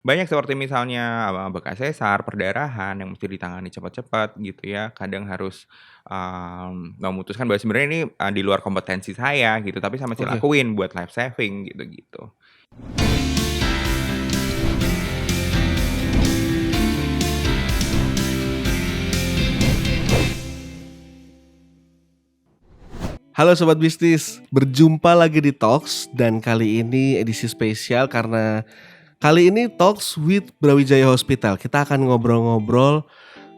Banyak seperti misalnya, bekas sesar, perdarahan yang mesti ditangani cepat-cepat gitu ya. Kadang harus, memutuskan bahwa sebenarnya ini, di luar kompetensi saya gitu, tapi saya masih Oke. lakuin buat life saving gitu-gitu. Halo Sobat Bisnis, berjumpa lagi di Talks dan kali ini edisi spesial karena kali ini Talks with Brawijaya Hospital. Kita akan ngobrol-ngobrol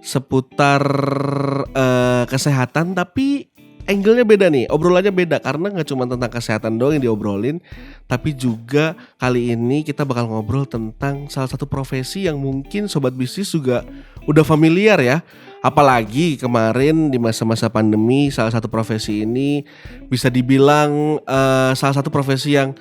seputar kesehatan tapi angle-nya beda nih, obrolannya beda karena gak cuma tentang kesehatan doang yang diobrolin, tapi juga kali ini kita bakal ngobrol tentang salah satu profesi yang mungkin Sobat Bisnis juga udah familiar ya. Apalagi kemarin di masa-masa pandemi salah satu profesi ini bisa dibilang salah satu profesi yang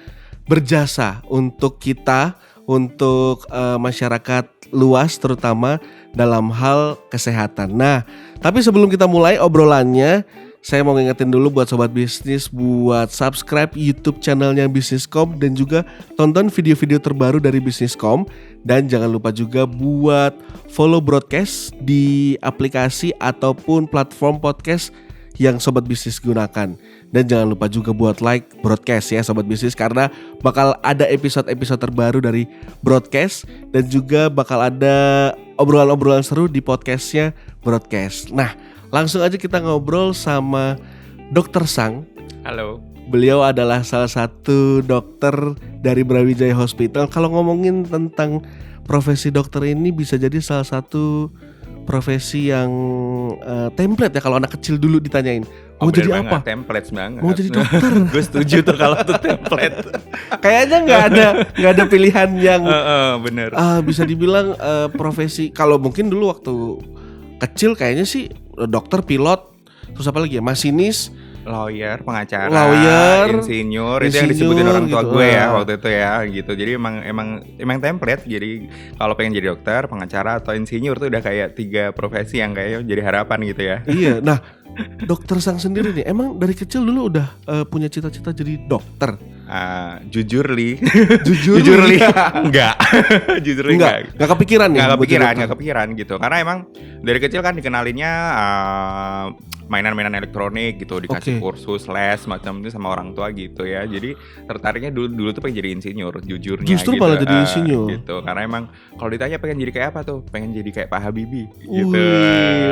berjasa untuk kita, untuk masyarakat luas terutama dalam hal kesehatan. Nah, tapi sebelum kita mulai obrolannya, saya mau ngingetin dulu buat Sobat Bisnis buat subscribe YouTube channelnya Bisniscom dan juga tonton video-video terbaru dari Bisniscom. Dan jangan lupa juga buat follow broadcast di aplikasi ataupun platform podcast yang Sobat Bisnis gunakan. Dan jangan lupa juga buat like broadcast ya Sobat Bisnis, karena bakal ada episode-episode terbaru dari broadcast dan juga bakal ada obrolan-obrolan seru di podcastnya broadcast. Nah, langsung aja kita ngobrol sama Dr. Sang. Halo. Beliau adalah salah satu dokter dari Brawijaya Hospital. Kalau ngomongin tentang profesi dokter ini bisa jadi salah satu profesi yang template ya kalau anak kecil dulu ditanyain mau jadi Bener apa? banget, template banget. Mau jadi dokter. Gue setuju tuh kalau tuh template. Kayaknya nggak ada pilihan yang Bener. bisa dibilang profesi. Kalau mungkin dulu waktu kecil kayaknya sih dokter, pilot, terus apa lagi ya, masinis, Lawyer, pengacara, insinyur, itu yang disebutin orang tua gitu. gue ya waktu itu ya gitu. Jadi emang template. Jadi kalau pengen jadi dokter, pengacara atau insinyur tuh udah kayak 3 profesi yang kayaknya jadi harapan gitu ya. Iya. Nah, Dokter Sang sendiri nih, emang dari kecil dulu udah punya cita-cita jadi dokter? Jujur li, Jujur li, enggak, jujur li enggak. Nggak kepikiran nih? Nggak kepikiran gitu. Karena emang dari kecil kan dikenalinnya mainan-mainan elektronik gitu, dikasih kursus les macam itu sama orang tua gitu ya. Jadi tertariknya dulu tuh pengen jadi insinyur, jujurnya. Justru gitu. Malah jadi insinyur gitu. Karena emang kalau ditanya pengen jadi kayak apa tuh, pengen jadi kayak Pak Habibie gitu.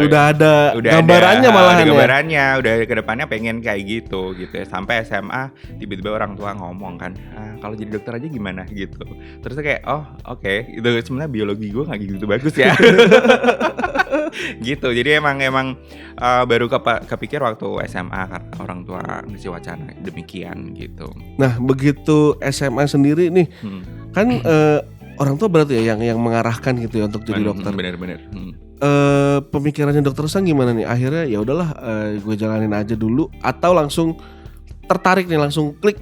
Udah ada gambarannya malahan ya. Gambarannya udah kedepannya pengen kayak gitu ya. Sampai SMA tiba-tiba orang tua ngomong kan, kalau jadi dokter aja gimana gitu. Terus kayak oke. Itu sebenarnya biologi gue nggak gitu bagus ya. Gitu. Jadi emang baru kepikir waktu SMA karena orang tua ngasih wacana demikian gitu. Nah, begitu SMA sendiri nih, kan orang tua berarti ya yang mengarahkan gitu ya untuk jadi dokter. Bener. Pemikirannya Dokter Sang gimana nih? Akhirnya ya udahlah, gue jalanin aja dulu, atau langsung tertarik nih, langsung klik,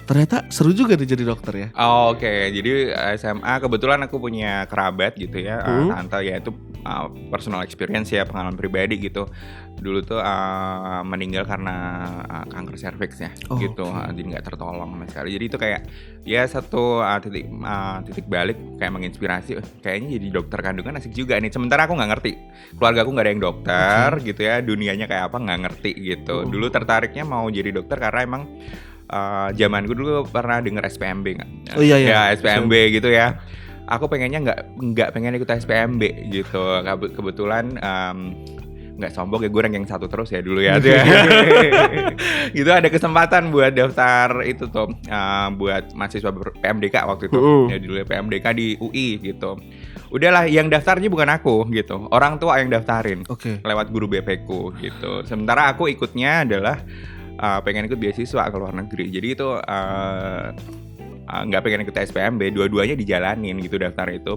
ternyata seru juga nih jadi dokter ya. Oke. Jadi SMA kebetulan aku punya kerabat gitu ya, tante ya, itu personal experience ya, pengalaman pribadi gitu. Dulu tuh meninggal karena kanker serviks ya, gitu. Jadi nggak tertolong sama sekali. Jadi itu kayak ya satu titik balik kayak menginspirasi. Kayaknya jadi dokter kandungan asik juga nih. Sementara aku nggak ngerti, keluarga aku nggak ada yang dokter gitu ya, dunianya kayak apa nggak ngerti gitu. Dulu tertariknya mau jadi dokter karena emang zaman gue dulu pernah denger SPMB nggak? Iya. Ya SPMB gitu ya. Aku pengennya nggak pengen ikut SPMB gitu. Kebetulan nggak sombong ya, gue ranking 1 terus ya dulu ya. Gitu ada kesempatan buat daftar itu tuh buat mahasiswa PMDK waktu itu. Ya dulu PMDK di UI gitu. Udahlah, yang daftarnya bukan aku gitu. Orang tua yang daftarin. Lewat guru BP ku gitu. Sementara aku ikutnya adalah pengen ikut beasiswa ke luar negeri. Jadi itu nggak pengen ikut SPMB, dua-duanya dijalanin gitu daftar itu.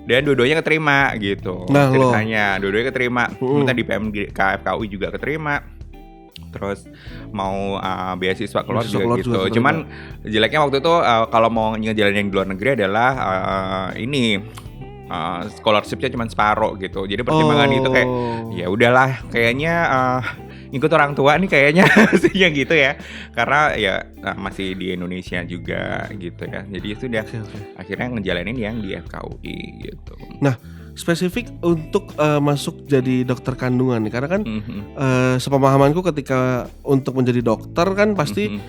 Dan dua-duanya keterima gitu. Nah, ceritanya dua-duanya keterima. Kita di KFKUI juga keterima. Terus mau beasiswa keluar juga gitu. Cuman jeleknya waktu itu kalau mau ngejalanin di luar negeri adalah scholarship-nya cuma separuh gitu. Jadi pertimbangan itu kayak ya udahlah, kayaknya ngikut orang tua nih kayaknya maksudnya gitu ya. Karena ya masih di Indonesia juga gitu ya. Jadi sudah akhirnya ngejalanin yang di FKUI gitu. Nah, spesifik untuk masuk jadi dokter kandungan nih, karena kan sepemahamanku ketika untuk menjadi dokter kan pasti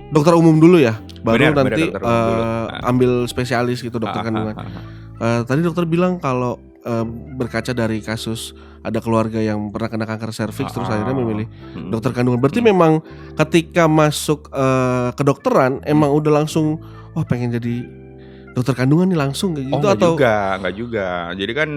dokter umum dulu ya, baru nanti ambil spesialis gitu dokter kandungan. Tadi dokter bilang kalau berkaca dari kasus ada keluarga yang pernah kena kanker serviks terus akhirnya memilih dokter kandungan. Berarti memang ketika masuk kedokteran emang udah langsung wah pengen jadi dokter kandungan nih langsung kayak gitu atau enggak juga. Jadi kan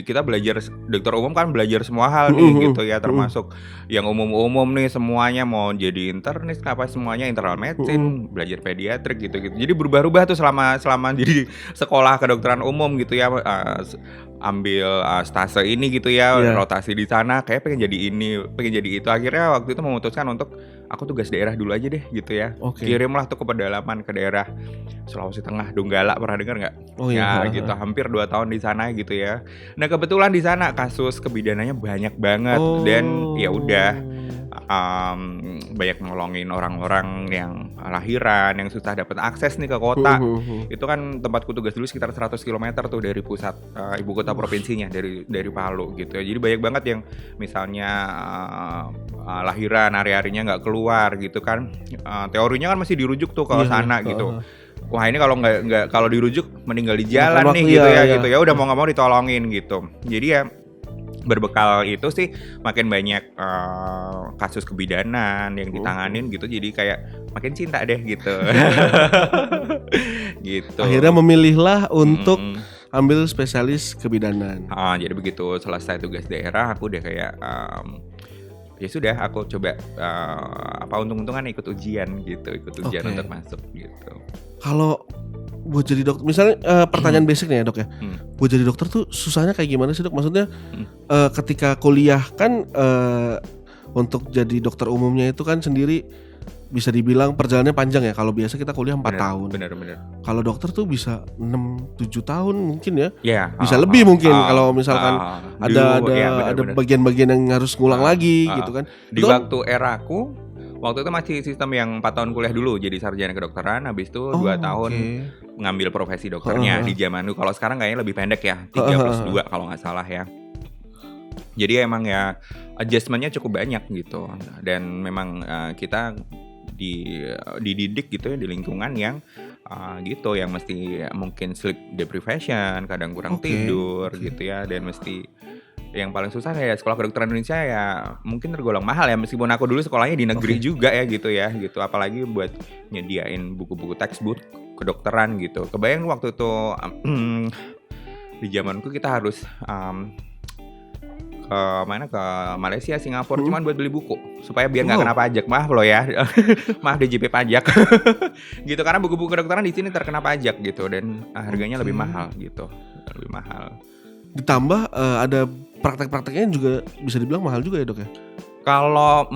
kita belajar dokter umum kan belajar semua hal nih gitu ya, termasuk yang umum-umum nih semuanya, mau jadi internis apa semuanya, internal medicine, belajar pediatrik gitu-gitu. Jadi berubah-ubah tuh selama jadi sekolah kedokteran umum gitu ya, ambil stase ini gitu ya, rotasi di sana, kayak pengen jadi ini, pengen jadi itu. Akhirnya waktu itu memutuskan untuk aku tugas daerah dulu aja deh gitu ya. Kirimlah tuh ke pedalaman, ke daerah Sulawesi Tengah, Donggala, pernah dengar nggak? Gitu, hampir 2 tahun di sana gitu ya. Nah kebetulan di sana kasus kebidanannya banyak banget dan ya udah banyak nolongin orang-orang yang lahiran, yang susah dapat akses nih ke kota. Itu kan tempatku tugas dulu sekitar 100 km tuh dari pusat ibu kota provinsinya, dari Palu gitu ya. Jadi banyak banget yang misalnya lahiran hari-harinya nggak keluar gitu kan. Teorinya kan masih dirujuk tuh ke sana gitu. Wah ini kalau dirujuk meninggal di jalan nih gitu ya gitu ya, udah mau nggak mau ditolongin gitu. Jadi ya berbekal itu sih makin banyak kasus kebidanan yang ditanganin gitu, jadi kayak makin cinta deh gitu. Gitu. Akhirnya memilihlah untuk ambil spesialis kebidanan. Jadi begitu selesai tugas daerah aku udah kayak ya sudah aku coba untung-untungan ikut ujian untuk masuk gitu. Kalau buat jadi dokter, misalnya pertanyaan basic nih ya dok ya, buat jadi dokter tuh susahnya kayak gimana sih dok? Maksudnya ketika kuliah kan untuk jadi dokter umumnya itu kan sendiri bisa dibilang perjalanannya panjang ya. Kalau biasa kita kuliah 4 tahun. Bener. Kalau dokter tuh bisa 6-7 tahun mungkin ya. Bisa lebih mungkin kalau misalkan ada bagian-bagian yang harus ngulang lagi gitu kan. Di waktu eraku, waktu itu masih sistem yang 4 tahun kuliah dulu jadi sarjana kedokteran, habis itu 2 tahun ngambil profesi dokternya di zaman dulu. Kalau sekarang kayaknya lebih pendek ya, 3+2 kalau nggak salah ya. Jadi emang ya adjustmentnya cukup banyak gitu, dan memang kita dididik gitu ya di lingkungan yang gitu, yang mesti mungkin sleep deprivation, kadang kurang tidur gitu ya, dan mesti yang paling susah kayak sekolah kedokteran Indonesia ya mungkin tergolong mahal ya, meskipun aku dulu sekolahnya di negeri juga ya gitu, apalagi buat nyediain buku-buku textbook kedokteran gitu. Kebayang waktu itu di zamanku kita harus ke Malaysia, Singapura cuman buat beli buku supaya biar nggak kena pajak. Maaf loh ya, maaf DJP pajak gitu, karena buku-buku kedokteran di sini terkena pajak gitu, dan harganya lebih mahal gitu, lebih mahal. Ditambah ada praktek-prakteknya juga bisa dibilang mahal juga ya dok ya? Kalau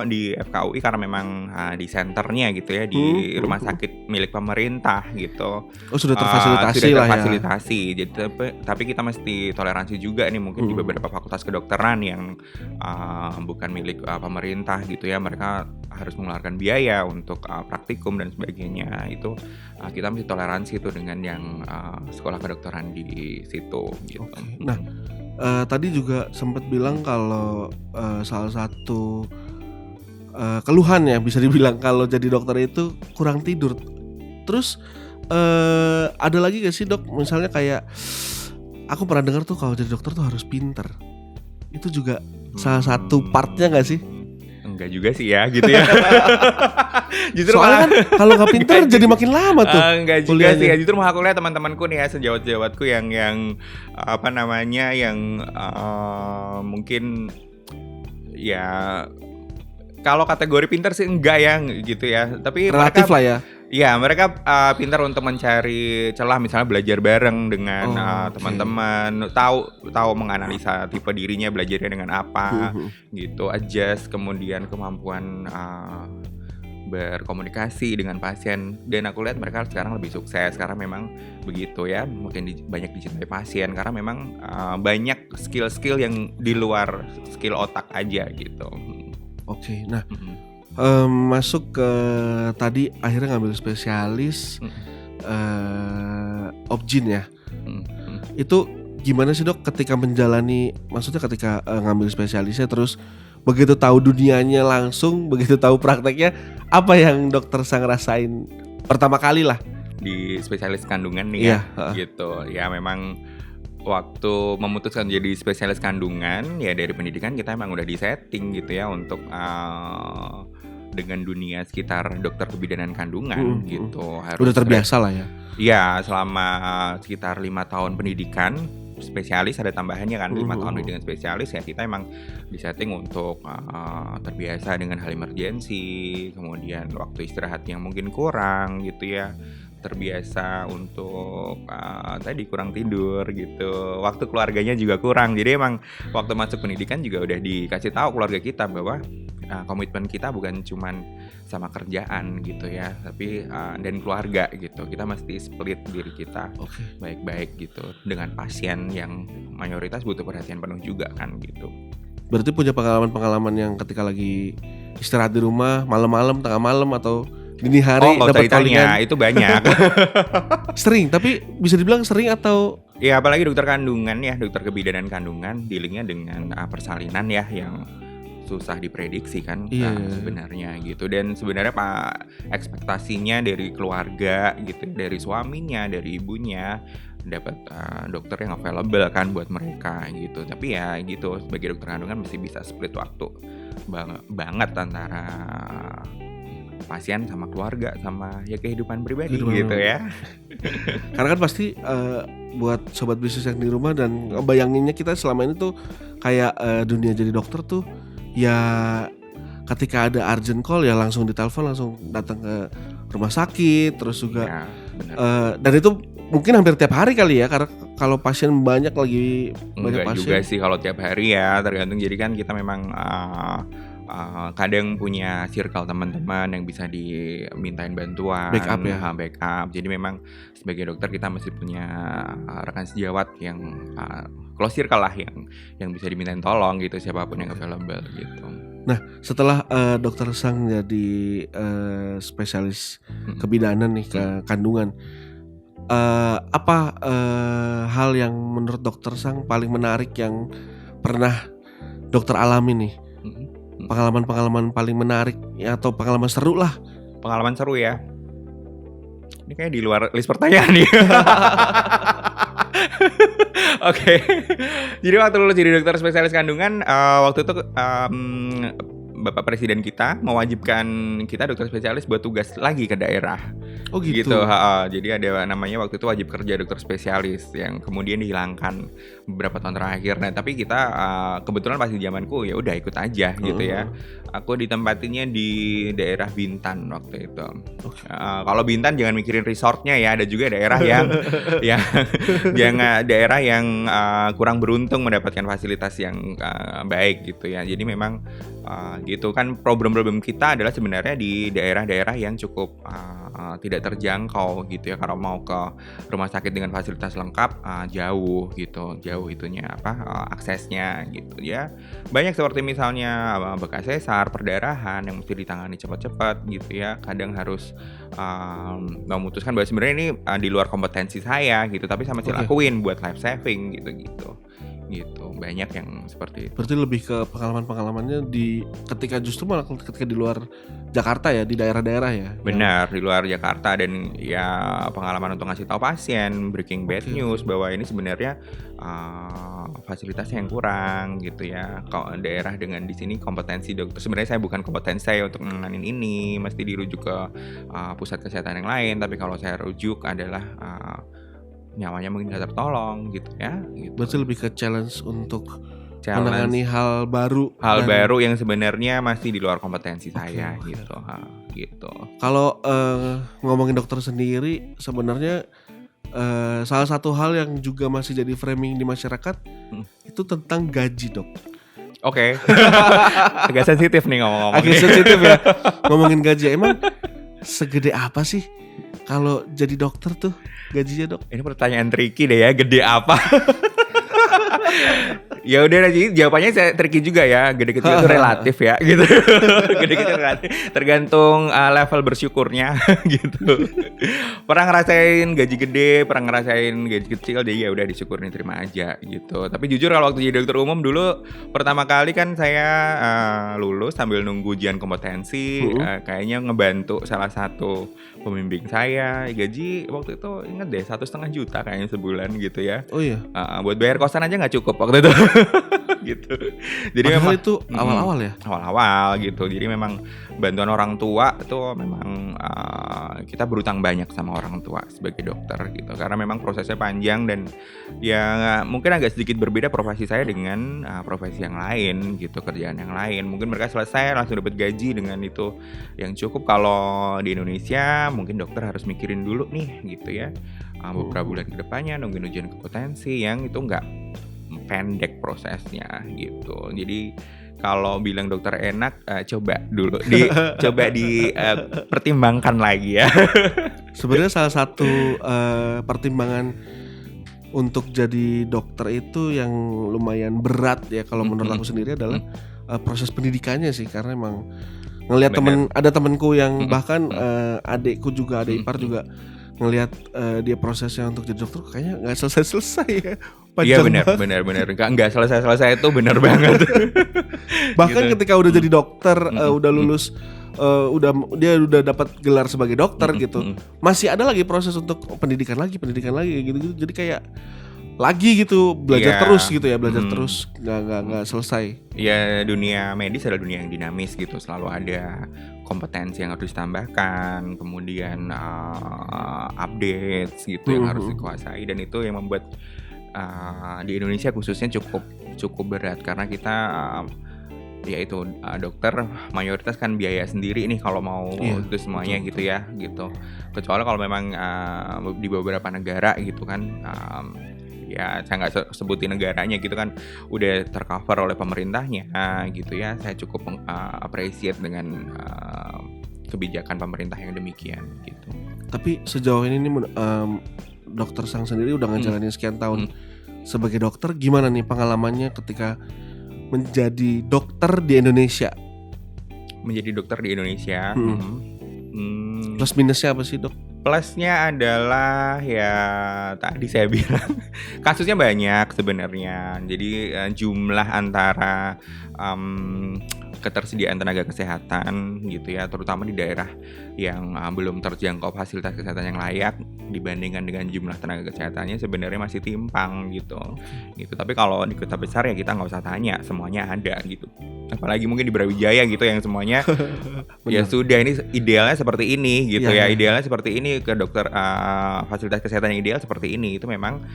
di FKUI karena memang di senternya gitu ya, di rumah sakit milik pemerintah gitu. Sudah terfasilitasi lah ya. Jadi tapi kita mesti toleransi juga nih, mungkin di beberapa fakultas kedokteran yang bukan milik pemerintah gitu ya, mereka harus mengeluarkan biaya untuk praktikum dan sebagainya. Itu kita mesti toleransi itu dengan yang sekolah kedokteran di situ gitu. Nah, tadi juga sempat bilang kalau salah satu keluhan ya bisa dibilang kalau jadi dokter itu kurang tidur. Terus ada lagi gak sih dok, misalnya kayak aku pernah dengar tuh kalau jadi dokter tuh harus pinter. Itu juga salah satu partnya gak sih? Enggak juga sih ya gitu ya. Justru soalnya kan kalau nggak pinter jadi makin lama tuh. Enggak juga sih ya. Justru malah aku lihat teman-temanku nih ya, sejawat-jawatku yang mungkin ya kalau kategori pinter sih enggak ya gitu ya. Tapi relatif lah ya. Iya, mereka pintar untuk mencari celah, misalnya belajar bareng dengan teman-teman, tahu menganalisa tipe dirinya, belajarnya dengan apa, gitu, adjust, kemudian kemampuan berkomunikasi dengan pasien, dan aku lihat mereka sekarang lebih sukses karena memang begitu ya, mungkin banyak dicintai pasien karena memang banyak skill-skill yang di luar skill otak aja gitu. Oke, nah masuk ke tadi akhirnya ngambil spesialis Obgyn ya. Itu gimana sih dok ketika menjalani, maksudnya ketika ngambil spesialisnya terus begitu tahu dunianya langsung, begitu tahu prakteknya, apa yang dokter Sang rasain pertama kali lah di spesialis kandungan nih ya, gitu. Ya memang waktu memutuskan jadi spesialis kandungan ya dari pendidikan kita emang udah disetting gitu ya untuk dengan dunia sekitar dokter kebidanan kandungan gitu. Harus udah terbiasa lah ya. Iya, selama sekitar 5 tahun pendidikan spesialis, ada tambahannya kan 5 tahun pendidikan spesialis ya, kita emang disetting untuk terbiasa dengan hal emergensi, kemudian waktu istirahat yang mungkin kurang gitu ya, terbiasa untuk tadi kurang tidur gitu, waktu keluarganya juga kurang. Jadi emang waktu masuk pendidikan juga udah dikasih tahu keluarga kita bahwa komitmen kita bukan cuman sama kerjaan gitu ya, tapi dan keluarga gitu. Kita mesti split diri kita baik-baik gitu dengan pasien yang mayoritas butuh perhatian penuh juga kan gitu. Berarti punya pengalaman-pengalaman yang ketika lagi istirahat di rumah malam-malam, tengah malam atau dini hari dapat callingan itu banyak. Sering, tapi bisa dibilang sering atau ya apalagi dokter kandungan ya, dokter kebidanan kandungan dealingnya dengan persalinan ya yang susah diprediksi kan sebenarnya gitu. Dan sebenarnya ekspektasinya dari keluarga gitu, dari suaminya, dari ibunya dapat dokter yang available kan buat mereka gitu. Tapi ya gitu, sebagai dokter kandungan mesti bisa split waktu banget antara pasien sama keluarga sama ya kehidupan pribadi gitu ya. Karena kan pasti buat sobat bisnis yang di rumah dan bayanginnya kita selama ini tuh kayak dunia jadi dokter tuh ya ketika ada urgent call ya langsung ditelepon, langsung datang ke rumah sakit, terus juga ya, dan itu mungkin hampir tiap hari kali ya, karena kalau pasien banyak lagi banyak pasien. Enggak juga sih kalau tiap hari ya, tergantung. Jadi kan kita memang kadang punya circle teman-teman yang bisa dimintain bantuan, backup ya, backup. Jadi memang sebagai dokter kita masih punya rekan sejawat yang close circle lah yang bisa dimintain tolong gitu, siapapun yang available gitu. Nah setelah dokter Sang jadi spesialis kebidanan nih ke kandungan, apa hal yang menurut dokter Sang paling menarik yang pernah dokter alami nih? Pengalaman-pengalaman paling menarik ya, atau pengalaman seru lah. Pengalaman seru ya. Ini kayak di luar list pertanyaan nih. Oke. Jadi waktu lulus jadi dokter spesialis kandungan, waktu itu Bapak Presiden kita mewajibkan kita dokter spesialis buat tugas lagi ke daerah. Oh gitu. Jadi ada namanya waktu itu wajib kerja dokter spesialis yang kemudian dihilangkan beberapa tahun terakhir. Nah tapi kita kebetulan pas di zamanku ya udah ikut aja gitu ya. Aku ditempatinnya di daerah Bintan waktu itu. Kalau Bintan jangan mikirin resortnya ya, ada juga daerah yang daerah yang kurang beruntung mendapatkan fasilitas yang baik gitu ya. Jadi memang gitu kan, problem-problem kita adalah sebenarnya di daerah-daerah yang cukup tidak terjangkau gitu ya. Kalau mau ke rumah sakit dengan fasilitas lengkap jauh gitu, jauh itunya aksesnya gitu ya. Banyak seperti misalnya bekas sesar, perdarahan yang mesti ditangani cepat-cepat gitu ya. Kadang harus memutuskan bahwa sebenarnya ini di luar kompetensi saya gitu, tapi saya masih lakuin buat life saving gitu. Banyak yang seperti itu. Berarti lebih ke pengalaman-pengalamannya di ketika justru malah ketika di luar Jakarta ya, di daerah-daerah ya. Benar, di luar Jakarta, dan ya pengalaman untuk ngasih tahu pasien, breaking bad news bahwa ini sebenarnya fasilitasnya yang kurang gitu ya. Kalau daerah dengan di sini kompetensi dokter, sebenarnya saya bukan kompetensi saya untuk menanganin ini, mesti dirujuk ke pusat kesehatan yang lain. Tapi kalau saya rujuk adalah nyawanya mungkin gak tertolong gitu ya gitu. Berarti lebih ke challenge untuk menangani hal baru yang sebenarnya masih di luar kompetensi saya gitu. Kalau ngomongin dokter sendiri sebenarnya salah satu hal yang juga masih jadi framing di masyarakat itu tentang gaji, dok. Oke. Agak sensitif nih ngomong-ngomong. Agak sensitif ya ngomongin gaji. Emang segede apa sih kalau jadi dokter tuh gajinya, Dok? Ini pertanyaan tricky deh ya, gede apa? Ya udah, jadi jawabannya saya tricky juga ya. Gede kecil itu relatif ya gitu. Gede kecil relatif, tergantung level bersyukurnya gitu. Pernah ngerasain gaji gede, pernah ngerasain gaji kecil, jadi ya udah disyukurin, terima aja gitu. Tapi jujur kalau waktu jadi dokter umum dulu pertama kali kan saya lulus sambil nunggu ujian kompetensi, kayaknya ngebantu salah satu pembimbing saya. Gaji waktu itu inget deh 1,5 juta kayaknya sebulan gitu ya. Oh iya. Buat bayar kosan aja nggak cukup waktu itu. Gitu. Jadi Padahal memang itu awal-awal ya. Awal-awal gitu. Jadi memang bantuan orang tua itu memang kita berutang banyak sama orang tua sebagai dokter gitu. Karena memang prosesnya panjang dan ya mungkin agak sedikit berbeda profesi saya dengan profesi yang lain gitu, kerjaan yang lain. Mungkin mereka selesai langsung dapat gaji dengan itu yang cukup. Kalau di Indonesia mungkin dokter harus mikirin dulu nih gitu ya. Beberapa bulan ke depannya nungguin ujian kompetensi yang itu enggak pendek prosesnya gitu. Jadi kalau bilang dokter enak, coba dulu pertimbangkan lagi ya. Sebenarnya salah satu pertimbangan untuk jadi dokter itu yang lumayan berat ya kalau menurut aku sendiri adalah proses pendidikannya sih, karena emang ngelihat ada temanku yang bahkan adikku juga, adik ipar juga ngelihat dia prosesnya untuk jadi dokter kayaknya nggak selesai ya. Iya benar. Nggak selesai itu benar banget. Bahkan gitu. ketika udah jadi dokter, udah lulus, dia udah dapat gelar sebagai dokter gitu, masih ada lagi proses untuk pendidikan lagi gitu. Jadi kayak lagi gitu belajar terus gitu ya, terus nggak selesai. Ya dunia medis adalah dunia yang dinamis gitu, selalu ada kompetensi yang harus ditambahkan, kemudian updates gitu yang harus dikuasai, dan itu yang membuat di Indonesia khususnya cukup berat karena kita yaitu dokter mayoritas kan biaya sendiri nih kalau mau itu semuanya gitu ya gitu. Kecuali kalau memang di beberapa negara gitu kan. Ya saya nggak sebutin negaranya gitu kan udah tercover oleh pemerintahnya gitu ya. Saya cukup appreciate dengan kebijakan pemerintah yang demikian gitu. Tapi sejauh ini nih dokter Sang sendiri udah ngejalanin sekian tahun sebagai dokter, gimana nih pengalamannya ketika menjadi dokter di Indonesia? Menjadi dokter di Indonesia plus minusnya apa sih, Dok? Plusnya adalah ya tadi saya bilang kasusnya banyak sebenarnya. Jadi jumlah antara ketersediaan tenaga kesehatan gitu ya, terutama di daerah yang belum terjangkau fasilitas kesehatan yang layak dibandingkan dengan jumlah tenaga kesehatannya sebenarnya masih timpang gitu. Tapi kalau di kota besar ya kita nggak usah tanya, semuanya ada gitu. Apalagi mungkin di Brawijaya gitu yang semuanya ya sudah ini idealnya seperti ini gitu ya. Idealnya seperti ini, ke dokter fasilitas kesehatan yang ideal seperti ini, itu memang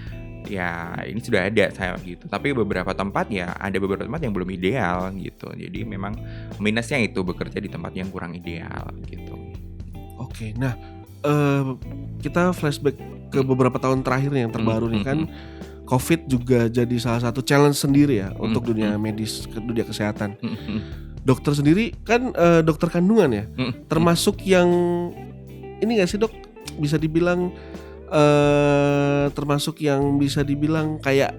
ya ini sudah ada saya gitu. Tapi beberapa tempat ya ada beberapa tempat yang belum ideal gitu. Jadi memang minusnya itu bekerja di tempat yang kurang ideal gitu. Oke, nah kita flashback ke beberapa tahun terakhir nih yang terbaru nih kan, COVID juga jadi salah satu challenge sendiri ya untuk dunia medis, dunia kesehatan. Dokter sendiri kan dokter kandungan ya, termasuk yang ini nggak sih, Dok? Bisa dibilang termasuk yang bisa dibilang kayak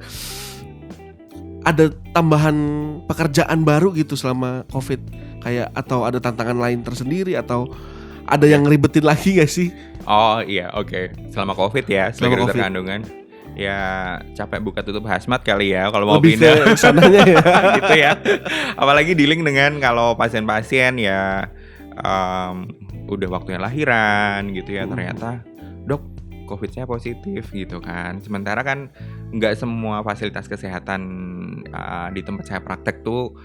ada tambahan pekerjaan baru gitu selama COVID, kayak atau ada tantangan lain tersendiri atau ada yang ngeribetin lagi gak sih? Oh iya, oke. Selama COVID ya, sebagai dokter kandungan ya capek buka tutup hazmat kali ya kalau mau lebih pindah ke sananya ya. Gitu ya. Apalagi dealing dengan kalau pasien-pasien ya udah waktunya lahiran gitu ya, ternyata dok COVID-nya positif gitu kan. Sementara kan nggak semua fasilitas kesehatan di tempat saya praktek tuh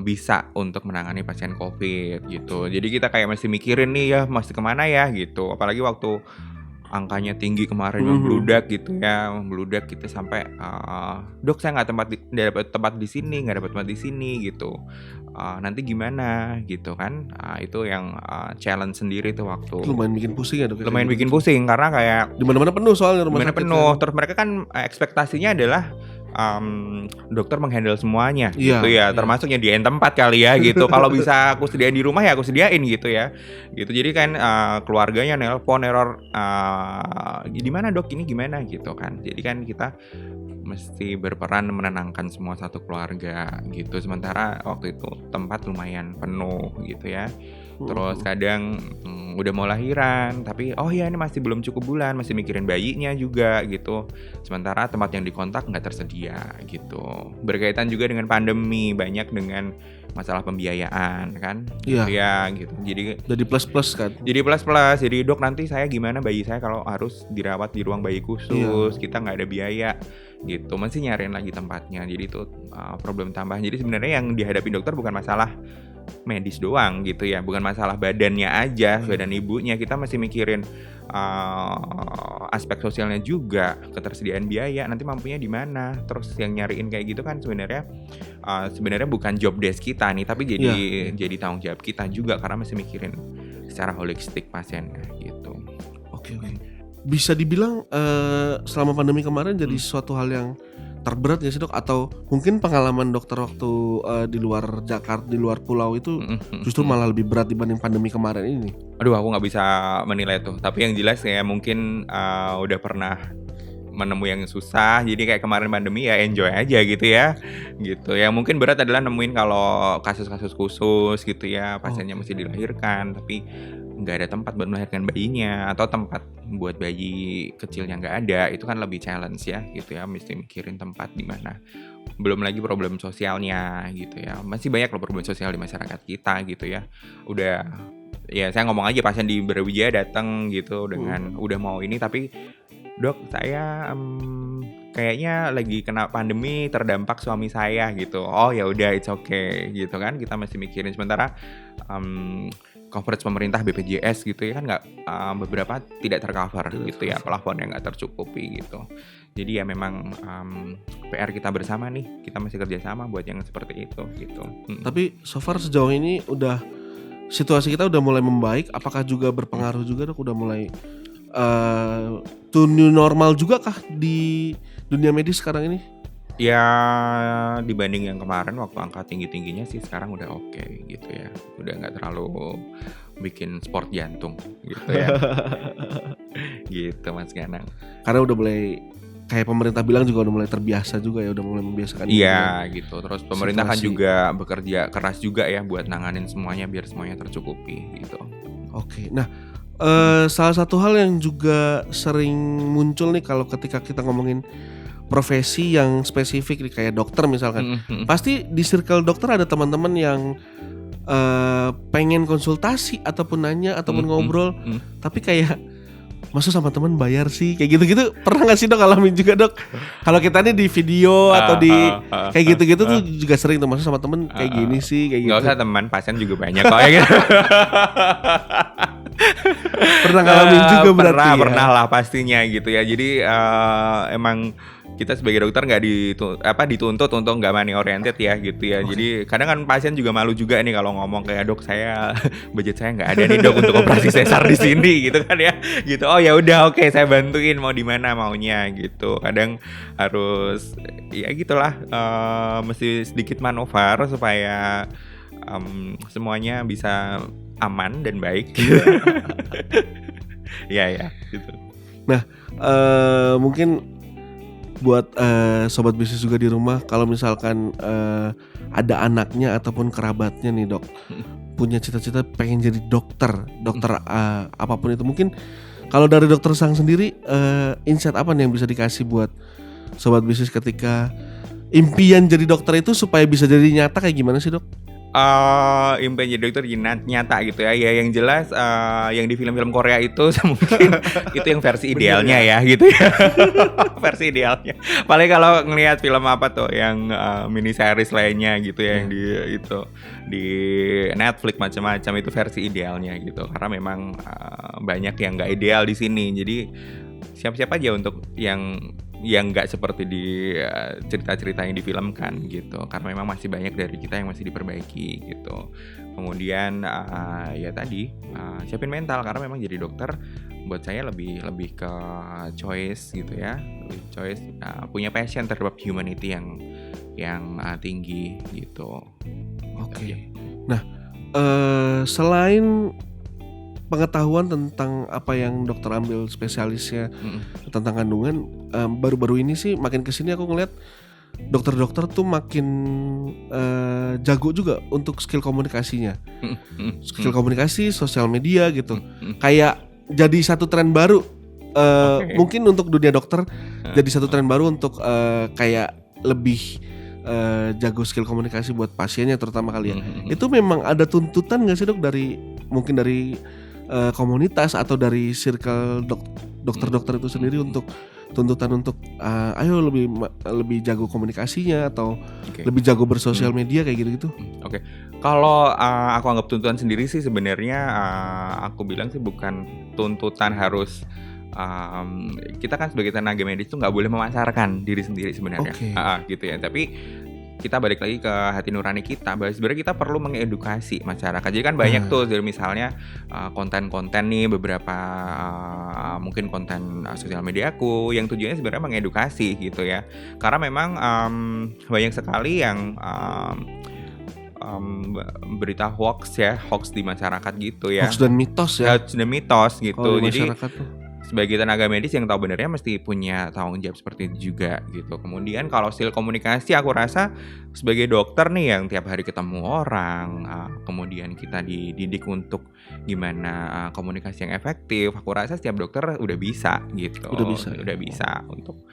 bisa untuk menangani pasien COVID gitu. Jadi kita kayak masih mikirin nih ya mesti kemana ya gitu. Apalagi waktu angkanya tinggi kemarin membludak gitu ya, membludak kita sampai dok saya nggak dapat tempat di sini, nggak dapat tempat di sini gitu. Nanti gimana gitu kan? Itu yang challenge sendiri tuh waktu. Lumayan bikin pusing ya, Dok. Lumayan bikin pusing karena kayak di mana-mana penuh soalnya rumah sakit. Penuh. Terus mereka kan ekspektasinya adalah dokter menghandle semuanya Iya, gitu ya, iya. termasuk nyediain tempat kali ya gitu. Kalau bisa aku sediain di rumah ya aku sediain gitu ya. Gitu. Jadi kan keluarganya nelpon error di mana dok ini gimana gitu kan. Jadi kan kita mesti berperan menenangkan semua satu keluarga gitu. Sementara waktu itu tempat lumayan penuh gitu ya. Terus kadang udah mau lahiran tapi oh ya ini masih belum cukup bulan, masih mikirin bayinya juga gitu. Sementara tempat yang dikontak nggak tersedia gitu. Berkaitan juga dengan pandemi, banyak dengan masalah pembiayaan kan. Iya. Ya gitu. Jadi plus kan. Jadi plus. Jadi dok nanti saya gimana bayi saya kalau harus dirawat di ruang bayi khusus, kita nggak ada biaya gitu, masih nyariin lagi tempatnya. Jadi itu problem tambahan. Jadi sebenarnya yang dihadapi dokter bukan masalah medis doang gitu ya, bukan masalah badannya aja, badan ibunya, kita masih mikirin aspek sosialnya juga, ketersediaan biaya, nanti mampunya di mana. Terus yang nyariin kayak gitu kan sebenarnya bukan job desk kita nih, tapi jadi tanggung jawab kita juga karena masih mikirin secara holistik pasiennya gitu. Oke. Bisa dibilang selama pandemi kemarin jadi suatu hal yang terberat ya sih dok? Atau mungkin pengalaman dokter waktu di luar Jakarta, di luar pulau itu justru malah lebih berat dibanding pandemi kemarin ini? Aduh, aku nggak bisa menilai tuh. Tapi yang jelas ya mungkin udah pernah menemui yang susah. Jadi kayak kemarin pandemi ya enjoy aja gitu ya. Gitu. Yang mungkin berat adalah nemuin kalau kasus-kasus khusus gitu ya, pasiennya mesti dilahirkan tapi nggak ada tempat buat melahirkan bayinya, atau tempat buat bayi kecilnya nggak ada. Itu kan lebih challenge ya gitu ya, mesti mikirin tempat di mana. Belum lagi problem sosialnya gitu ya, masih banyak loh problem sosial di masyarakat kita gitu ya. Udah ya saya ngomong aja, pasien di Brawijaya datang gitu dengan udah mau ini tapi dok saya kayaknya lagi kena pandemi, terdampak suami saya gitu. Oh ya udah, it's okay gitu kan, kita masih mikirin. Sementara coverage pemerintah BPJS gitu ya kan nggak, beberapa tidak tercover gitu ya, plafon yang nggak tercukupi gitu. Jadi ya memang PR kita bersama nih, kita masih kerjasama buat yang seperti itu gitu. Tapi so far sejauh ini udah situasi kita udah mulai membaik. Apakah juga berpengaruh juga dok, udah mulai to new normal juga kah di dunia medis sekarang ini? Ya dibanding yang kemarin waktu angka tinggi-tingginya sih sekarang udah oke gitu ya. Udah gak terlalu bikin sport jantung gitu ya. Gitu Mas Ganang. Karena udah mulai kayak pemerintah bilang juga udah mulai terbiasa juga ya, udah mulai membiasakan. Iya gitu. Terus pemerintah kan juga bekerja keras juga ya buat nanganin semuanya biar semuanya tercukupi gitu. Oke. Nah, salah satu hal yang juga sering muncul nih kalau ketika kita ngomongin profesi yang spesifik nih, kayak dokter misalkan, pasti di circle dokter ada teman-teman yang pengen konsultasi ataupun nanya ataupun ngobrol, tapi kayak masa sama teman bayar sih, kayak gitu-gitu. Pernah nggak sih dok alamin juga dok? Kalau kita nih di video atau di kayak gitu-gitu tuh juga sering tuh, masa sama temen kayak gini sih, kayak gitu. Gak usah teman, pasien juga banyak kok ya gitu. Pernah ngalamin juga berarti ya? Pernah lah pastinya gitu ya. Jadi emang kita sebagai dokter nggak dituntut untuk nggak money oriented ya gitu ya. Jadi kadang kan pasien juga malu juga nih kalau ngomong kayak dok saya budget saya nggak ada nih dok untuk operasi sesar di sini gitu kan ya. Gitu. Oh ya udah oke, saya bantuin, mau di mana maunya gitu. Kadang harus ya gitulah, mesti sedikit manuver supaya semuanya bisa aman dan baik. Ya gitu. Nah, mungkin buat sobat bisnis juga di rumah, kalau misalkan ada anaknya ataupun kerabatnya nih dok, punya cita-cita pengen jadi dokter apapun itu, mungkin kalau dari dokter Sang sendiri, insight apa nih yang bisa dikasih buat sobat bisnis ketika impian jadi dokter itu supaya bisa jadi nyata, kayak gimana sih dok? Impian jadi dokter nyata gitu ya. Ya yang jelas yang di film-film Korea itu mungkin itu yang versi idealnya ya gitu ya. Versi idealnya. Paling kalau ngelihat film apa tuh yang mini series lainnya gitu ya, yang di Netflix macam-macam, itu versi idealnya gitu. Karena memang banyak yang nggak ideal di sini. Jadi siap-siap aja untuk yang nggak seperti di cerita-cerita yang difilmkan gitu, karena memang masih banyak dari kita yang masih diperbaiki gitu. Kemudian ya tadi siapin mental, karena memang jadi dokter buat saya lebih ke choice gitu ya, lebih choice, punya passion terhadap humanity yang tinggi gitu. Oke. Nah, selain pengetahuan tentang apa yang dokter ambil spesialisnya tentang kandungan, baru-baru ini sih makin kesini aku ngeliat dokter-dokter tuh makin jago juga untuk skill komunikasinya, skill komunikasi, sosial media gitu. Kayak jadi satu tren baru, mungkin untuk dunia dokter jadi satu tren baru untuk kayak lebih jago skill komunikasi buat pasiennya terutama kali ya. Itu memang ada tuntutan nggak sih dok dari mungkin dari komunitas atau dari circle dokter-dokter itu sendiri untuk tuntutan untuk ayo lebih jago komunikasinya atau lebih jago bersosial media kayak gitu-gitu? Oke. Kalau aku anggap tuntutan sendiri sih sebenarnya aku bilang sih bukan tuntutan harus kita kan sebagai tenaga medis tuh nggak boleh memasarkan diri sendiri sebenarnya, gitu ya. Tapi kita balik lagi ke hati nurani kita, bahwa sebenarnya kita perlu mengedukasi masyarakat. Jadi kan banyak tuh dari misalnya konten-konten nih beberapa mungkin konten sosial mediaku yang tujuannya sebenarnya mengedukasi gitu ya. Karena memang banyak sekali yang berita hoax di masyarakat gitu ya. Hoax dan mitos ya. Hoax dan mitos gitu. Jadi sebagai tenaga medis yang tahu benernya mesti punya tanggung jawab seperti itu juga gitu. Kemudian kalau skill komunikasi aku rasa sebagai dokter nih yang tiap hari ketemu orang, kemudian kita dididik untuk gimana komunikasi yang efektif, aku rasa setiap dokter udah bisa gitu. Udah bisa untuk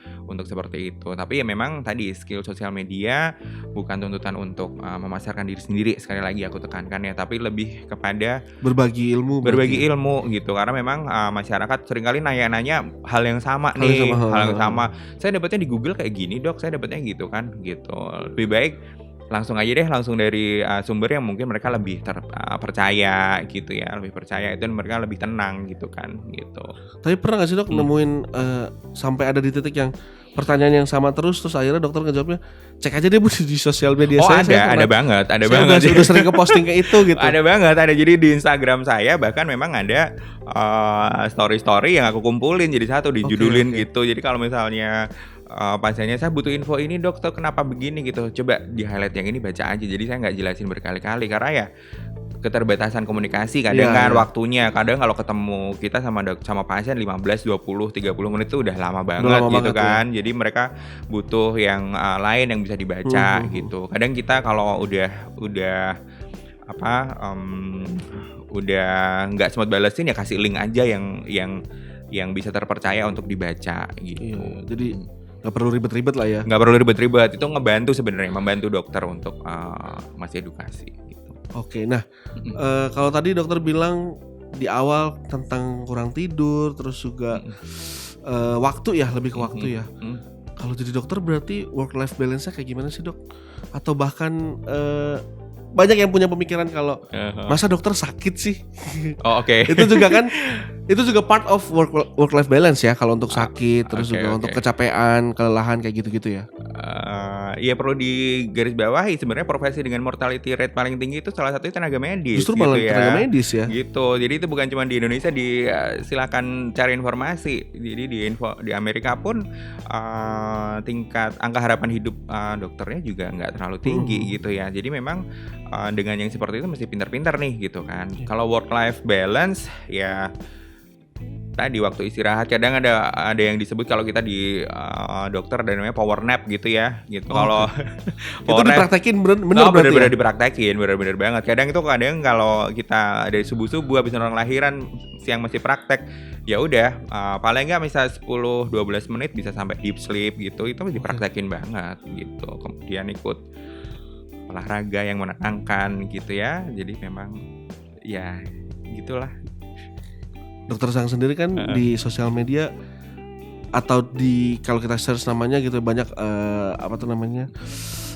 seperti itu. Tapi ya memang tadi skill sosial media bukan tuntutan untuk memasarkan diri sendiri, sekali lagi aku tekankan ya, tapi lebih kepada berbagi ilmu gitu. Karena memang masyarakat seringkali nanya-nanya hal yang sama. Saya dapatnya di Google kayak gini dok, saya dapatnya gitu kan gitu. Lebih baik langsung aja deh, langsung dari sumber yang mungkin mereka lebih percaya gitu ya, lebih percaya itu mereka lebih tenang gitu kan gitu. Tapi pernah nggak sih dok nemuin sampai ada di titik yang pertanyaan yang sama terus akhirnya dokter ngejawabnya cek aja deh bu di sosial media ada banget. Udah sering ke posting kayak itu gitu. Ada banget, jadi di Instagram saya bahkan memang ada story yang aku kumpulin jadi satu dijudulin gitu. Jadi kalau misalnya pasiennya saya butuh info ini dokter kenapa begini gitu, coba di highlight yang ini baca aja. Jadi saya nggak jelasin berkali-kali karena ya keterbatasan komunikasi kadang waktunya. Kadang kalau ketemu kita sama pasien 15, 20, 30 menit itu udah lama banget gitu kan. Ya. Jadi mereka butuh yang lain yang bisa dibaca gitu. Kadang kita kalau udah nggak sempat balesin ya kasih link aja yang bisa terpercaya untuk dibaca gitu. Iya, jadi nggak perlu ribet-ribet lah ya. Nggak perlu ribet-ribet, itu ngebantu sebenarnya, membantu dokter untuk masih edukasi gitu. Oke, nah kalau tadi dokter bilang di awal tentang kurang tidur, terus juga waktu ya, lebih ke waktu ya. Kalau jadi dokter berarti work life balance-nya kayak gimana sih dok? Atau bahkan banyak yang punya pemikiran kalau masa dokter sakit sih? Oh oke. Itu juga part of work life balance ya kalau untuk sakit, terus juga untuk kecapean, kelelahan kayak gitu-gitu ya. Ya perlu digarisbawahi sebenarnya profesi dengan mortality rate paling tinggi itu salah satunya tenaga medis. Justru malah gitu tenaga medis ya. Gitu. Jadi itu bukan cuma di Indonesia, silakan cari informasi. Jadi di Amerika pun tingkat angka harapan hidup dokternya juga nggak terlalu tinggi gitu ya. Jadi memang dengan yang seperti itu mesti pintar-pintar nih gitu kan. Kalau work life balance ya tadi waktu istirahat kadang ada yang disebut kalau kita di dokter ada namanya power nap gitu ya gitu. Kalau itu dipraktekin bener dipraktekin bener banget. Kadang kalau kita dari subuh habis orang lahiran siang masih praktek ya udah paling nggak misal 10-12 menit bisa sampai deep sleep gitu, itu dipraktekin banget gitu. Kemudian ikut olahraga yang menenangkan gitu ya. Jadi memang ya gitulah. Dokter Sang sendiri kan di sosial media atau kalau kita search namanya gitu banyak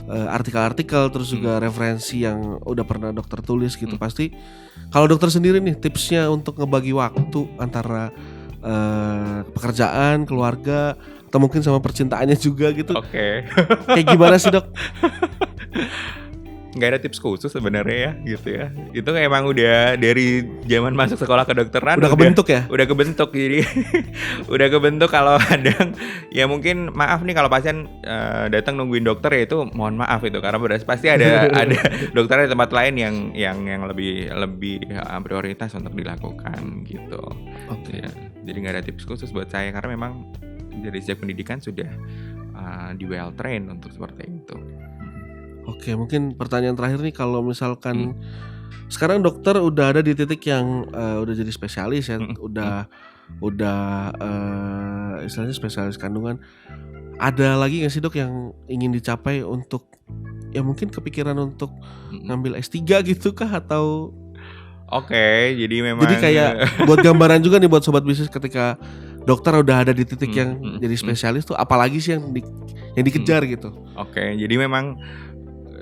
artikel-artikel terus juga referensi yang udah pernah dokter tulis gitu. Pasti kalau dokter sendiri nih tipsnya untuk ngebagi waktu antara pekerjaan, keluarga atau mungkin sama percintaannya juga gitu. Oke. Kayak gimana sih dok? nggak ada tips khusus sebenarnya ya gitu ya. Itu emang udah dari zaman masuk sekolah kedokteran Udah kebentuk ya? Udah kebentuk jadi udah kebentuk kalau kadang ya mungkin maaf nih kalau pasien datang nungguin dokter ya itu mohon maaf itu karena pasti ada dokter di tempat lain yang lebih prioritas untuk dilakukan gitu. Oke. Ya, jadi nggak ada tips khusus buat saya karena memang dari sejak pendidikan sudah di well train untuk seperti itu. Oke, mungkin pertanyaan terakhir nih, kalau misalkan sekarang dokter udah ada di titik yang udah jadi spesialis ya, udah istilahnya spesialis kandungan. Ada lagi nggak sih dok yang ingin dicapai untuk ya mungkin kepikiran untuk ngambil S3 gitu kah atau? Oke, jadi memang Jadi kayak buat gambaran juga nih buat sobat bisnis, ketika dokter udah ada di titik yang jadi spesialis tuh apalagi sih yang dikejar gitu. Oke, jadi memang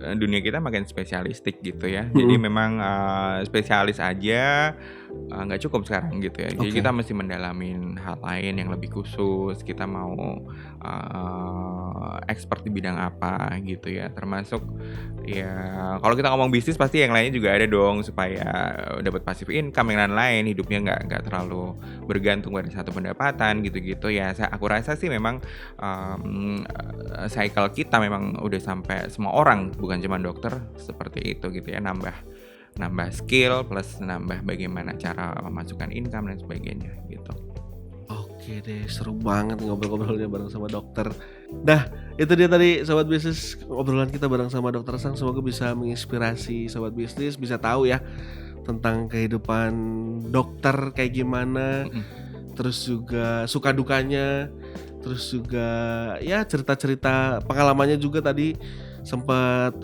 dunia kita makin spesialistik gitu ya. Jadi memang spesialis aja nggak cukup sekarang gitu ya. Jadi kita mesti mendalamin hal lain yang lebih khusus. Kita mau expert di bidang apa gitu ya. Termasuk ya kalau kita ngomong bisnis pasti yang lainnya juga ada dong supaya dapat passive income yang lain-lain. Hidupnya nggak terlalu bergantung pada satu pendapatan gitu-gitu ya. Aku rasa sih memang cycle kita memang udah sampai semua orang, bukan cuma dokter seperti itu gitu ya, nambah skill plus nambah bagaimana cara memasukkan income dan sebagainya gitu. Oke deh, seru banget ngobrol-ngobrolnya bareng sama dokter. Nah, itu dia tadi sobat bisnis, obrolan kita bareng sama Dokter Sang. Semoga bisa menginspirasi sobat bisnis, bisa tahu ya tentang kehidupan dokter kayak gimana, terus juga suka dukanya, terus juga ya cerita-cerita pengalamannya juga tadi sempat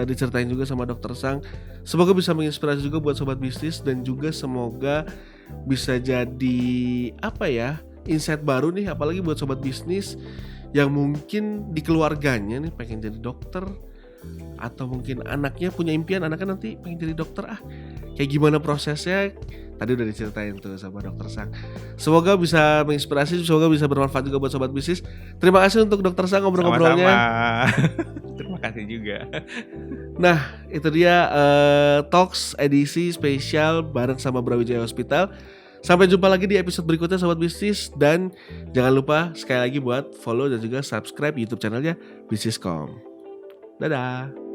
diceritain juga sama Dokter Sang. Semoga bisa menginspirasi juga buat sobat bisnis dan juga semoga bisa jadi apa ya, insight baru nih apalagi buat sobat bisnis yang mungkin di keluarganya nih pengen jadi dokter, atau mungkin anaknya punya impian anaknya nanti pengen jadi dokter. Kayak gimana prosesnya tadi udah diceritain tuh sama Dokter Sang. Semoga bisa menginspirasi, semoga bisa bermanfaat juga buat sobat bisnis. Terima kasih untuk Dokter Sang ngobrol-ngobrolnya. Sama-sama. Terima kasih juga. Nah, itu dia Talks edisi spesial bareng sama Brawijaya Hospital. Sampai jumpa lagi di episode berikutnya sobat bisnis, dan jangan lupa sekali lagi buat follow dan juga subscribe YouTube channelnya Bisniscom. Dadah.